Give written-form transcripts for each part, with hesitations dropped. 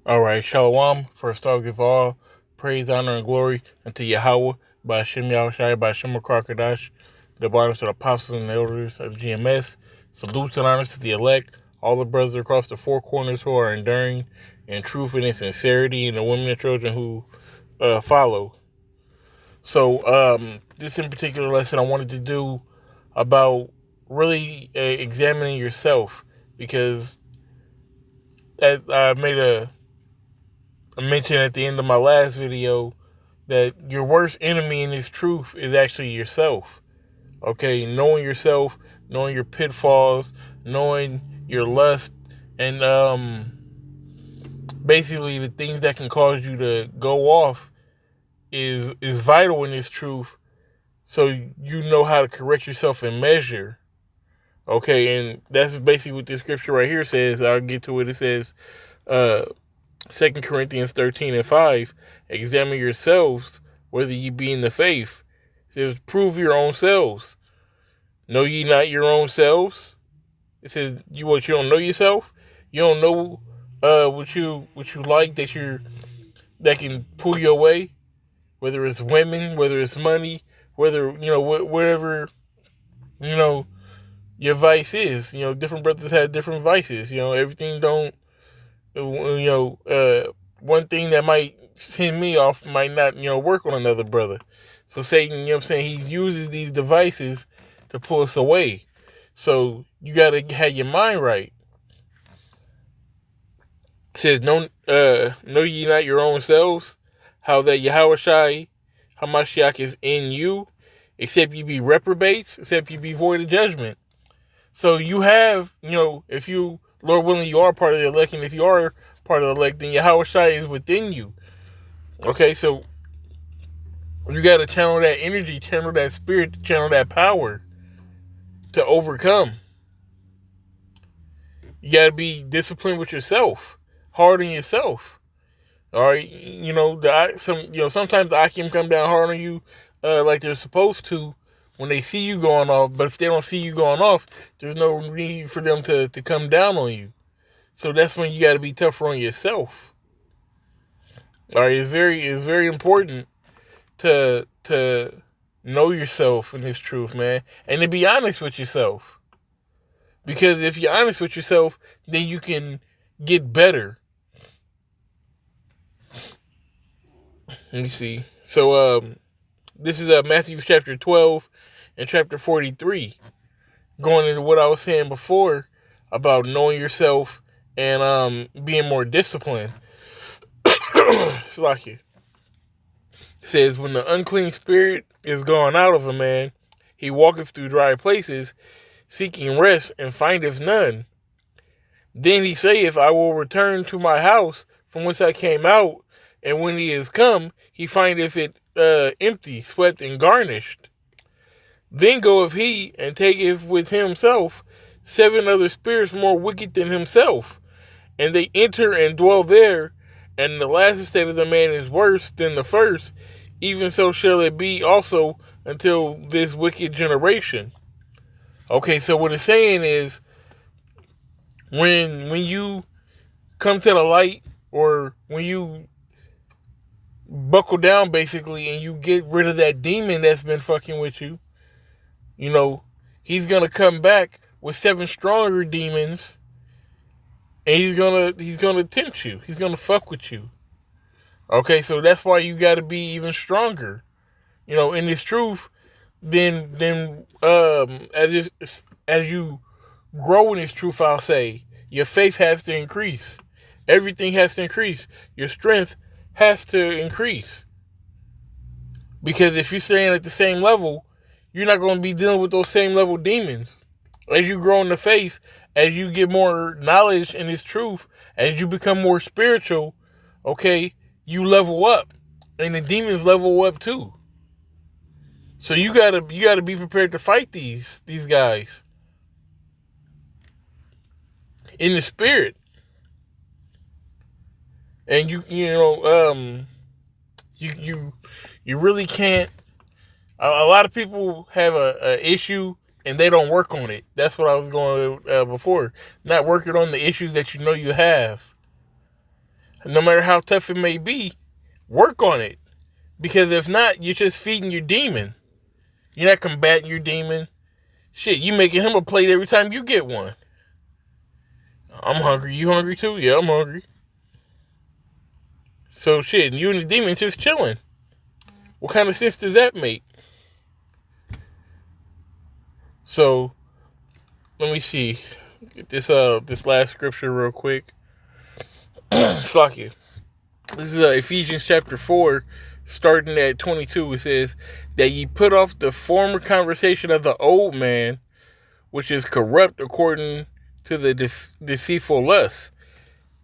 All right, Shalom. First off, give all praise, honor, and glory unto Yahweh by Hashem Yahushai, by Hashem Krakadash, the bodies of the apostles and the elders of GMS. Salutes and honors to the elect, all the brothers across the four corners who are enduring in truth and in sincerity, and the women and children who follow. So, this in particular lesson I wanted to do about really examining yourself, because I made a mention at the end of my last video that your worst enemy in this truth is actually yourself. Okay, knowing yourself, knowing your pitfalls, knowing your lust, and basically the things that can cause you to go off is vital in this truth, so you know how to correct yourself and measure. Okay, and that's basically what this scripture right here says. I'll get to it. It says, 2 Corinthians 13:5, examine yourselves whether ye be in the faith. It says, prove your own selves. Know ye not your own selves? It says, you don't know yourself? You don't know what you like that can pull you away? Whether it's women, whether it's money, whether, whatever, your vice is. Different brothers have different vices. Everything don't, one thing that might send me off might not, work on another brother. So Satan, he uses these devices to pull us away. So you got to have your mind right. It says, know ye not your own selves, how that Yahushai Hamashiach is in you, except ye be reprobates, except ye be void of judgment. So you have, if you, Lord willing, you are part of the elect, and if you are part of the elect, then Yahushai is within you. Okay, so you got to channel that energy, channel that spirit, channel that power to overcome. You got to be disciplined with yourself, hard on yourself. All right, sometimes the Akim come down hard on you, like they're supposed to when they see you going off. But if they don't see you going off, there's no need for them to come down on you. So that's when you got to be tougher on yourself. All right, it's very important to know yourself in this truth, man, and to be honest with yourself. Because if you're honest with yourself, then you can get better. Let me see. So this is Matthew chapter 12 and chapter 43. Going into what I was saying before about knowing yourself and being more disciplined. It's like it says, when the unclean spirit is gone out of a man, he walketh through dry places, seeking rest, and findeth none. Then he saith, I will return to my house from whence I came out. And when he is come, he findeth it empty, swept, and garnished. Then goeth he, and taketh with himself 7 other spirits more wicked than himself. And they enter and dwell there. And the last estate of the man is worse than the first. Even so shall it be also until this wicked generation. Okay, so what it's saying is, when you come to the light, or when you buckle down basically, and you get rid of that demon that's been fucking with you, he's gonna come back with 7 stronger demons, and he's gonna tempt you. He's gonna fuck with you. Okay, so that's why you got to be even stronger, in this truth. Then as you grow in this truth, I'll say your faith has to increase. Everything has to increase. Your strength has to increase. Because if you're staying at the same level, you're not going to be dealing with those same level demons. As you grow in the faith, as you get more knowledge in this truth, as you become more spiritual, okay, you level up, and the demons level up too. So you gotta be prepared to fight these guys in the spirit. And you really can't. A lot of people have a issue and they don't work on it. That's what I was going before. Not working on the issues that you have. No matter how tough it may be, work on it. Because if not, you're just feeding your demon. You're not combating your demon. Shit, you making him a plate every time you get one. I'm hungry. You hungry too? Yeah, I'm hungry. So shit, you and the demon just chilling. What kind of sense does that make? So, let me see. Get this last scripture real quick. Fuck you. This is Ephesians chapter 4, starting at 22. It says, that ye put off the former conversation of the old man, which is corrupt according to the deceitful lusts.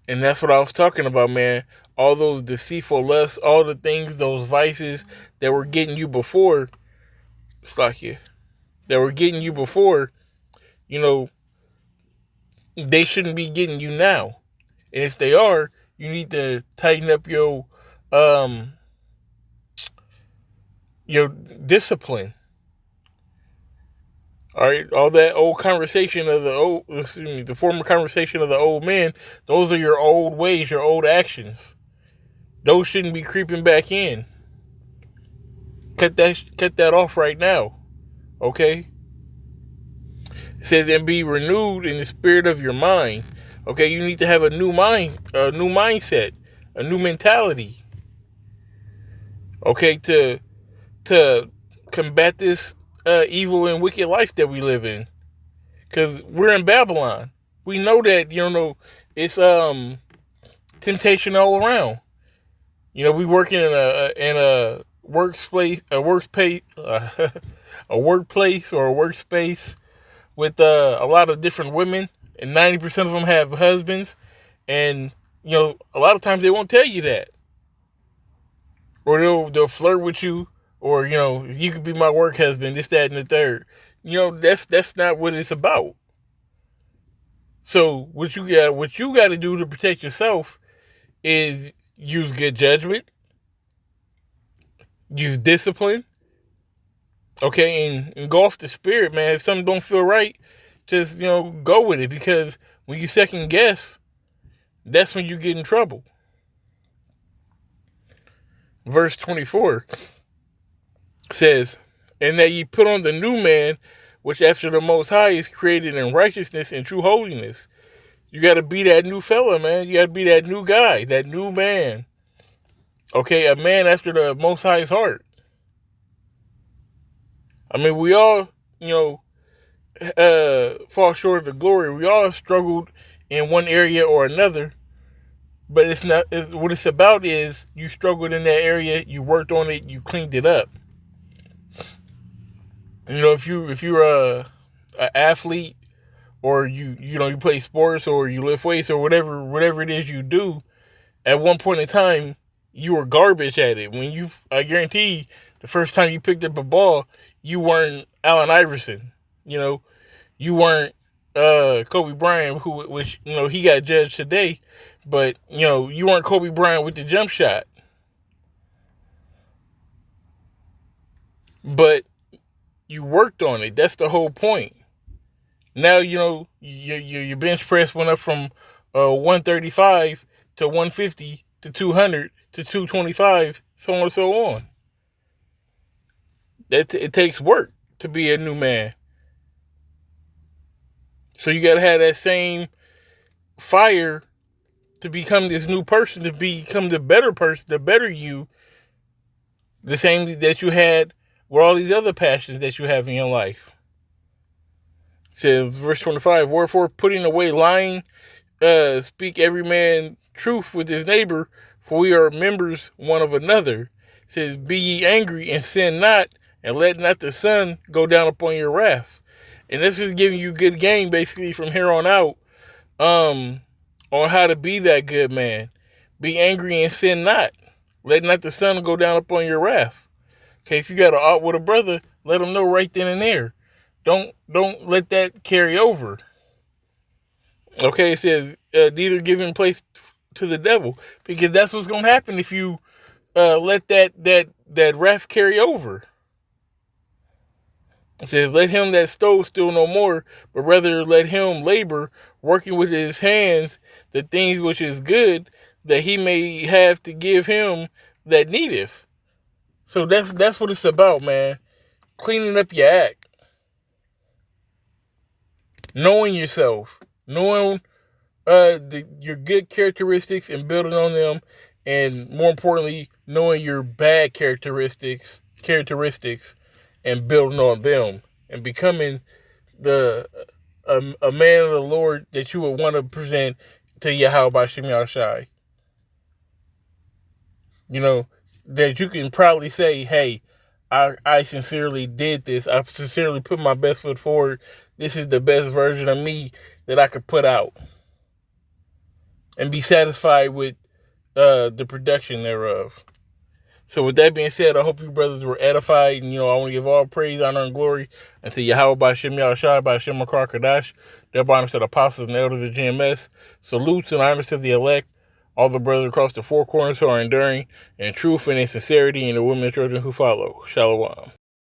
And that's what I was talking about, man. All those deceitful lusts, all the things, those vices that were getting you before, that were getting you before, they shouldn't be getting you now. And if they are, you need to tighten up your discipline. All right, all that old conversation of the former conversation of the old man, those are your old ways, your old actions. Those shouldn't be creeping back in. Cut that off right now. Okay? It says, and be renewed in the spirit of your mind. Okay, you need to have a new mindset, a new mentality. Okay, to combat this evil and wicked life that we live in. Because we're in Babylon. We know that, it's temptation all around. We working in a workplace, a workplace or a workspace with a lot of different women, and 90% of them have husbands, and a lot of times they won't tell you that, or they'll flirt with you, or you could be my work husband, this, that, and the third. That's not what it's about. So what you got to do to protect yourself is use good judgment, use discipline, okay, and go off the spirit, man. If something don't feel right, just go with it, because when you second guess, that's when you get in trouble. Verse 24 says, and that ye put on the new man, which after the Most High is created in righteousness and true holiness. You got to be that new fella, man. You got to be that new guy, that new man. Okay, a man after the Most High's heart. I mean, we all, fall short of the glory. We all struggled in one area or another, but what it's about is you struggled in that area, you worked on it, you cleaned it up. If you're a athlete, or you play sports, or you lift weights, or whatever it is you do, at one point in time you were garbage at it. I guarantee the first time you picked up a ball, you weren't Allen Iverson. You weren't Kobe Bryant, which he got judged today, but you weren't Kobe Bryant with the jump shot. But you worked on it. That's the whole point. Now your bench press went up from 135 to 150 to 200 to 225, so on and so on. It takes work to be a new man. So you got to have that same fire to become this new person, to become the better person, the better you, the same that you had with all these other passions that you have in your life. It says, verse 25, wherefore putting away lying, speak every man truth with his neighbor, for we are members one of another. It says, be ye angry and sin not, and let not the sun go down upon your wrath. And this is giving you good game, basically, from here on out, on how to be that good man. Be angry and sin not. Let not the sun go down upon your wrath. Okay, if you got an ought with a brother, let him know right then and there. Don't let that carry over. Okay, it says, neither giving place to the devil, because that's what's going to happen if you let that wrath carry over. It says, let him that stole steal no more, but rather let him labor, working with his hands the things which is good, that he may have to give him that needeth. So that's what it's about, man. Cleaning up your act. Knowing yourself. Knowing your good characteristics and building on them, and more importantly, knowing your bad characteristics and building on them, and becoming the a man of the Lord that you would want to present to Yahweh Bashem Yahushai. You know, that you can proudly say, hey, I sincerely did this. I sincerely put my best foot forward. This is the best version of me that I could put out. And be satisfied with the production thereof. So with that being said, I hope you brothers were edified. And, I want to give all praise, honor, and glory unto Yahweh Bashem Yahushai, Bashem Makar Kadash, their bottoms to the apostles and the elders of GMS. Salutes and honors to the elect, all the brothers across the four corners who are enduring in truth and in sincerity, and the women and children who follow. Shalom.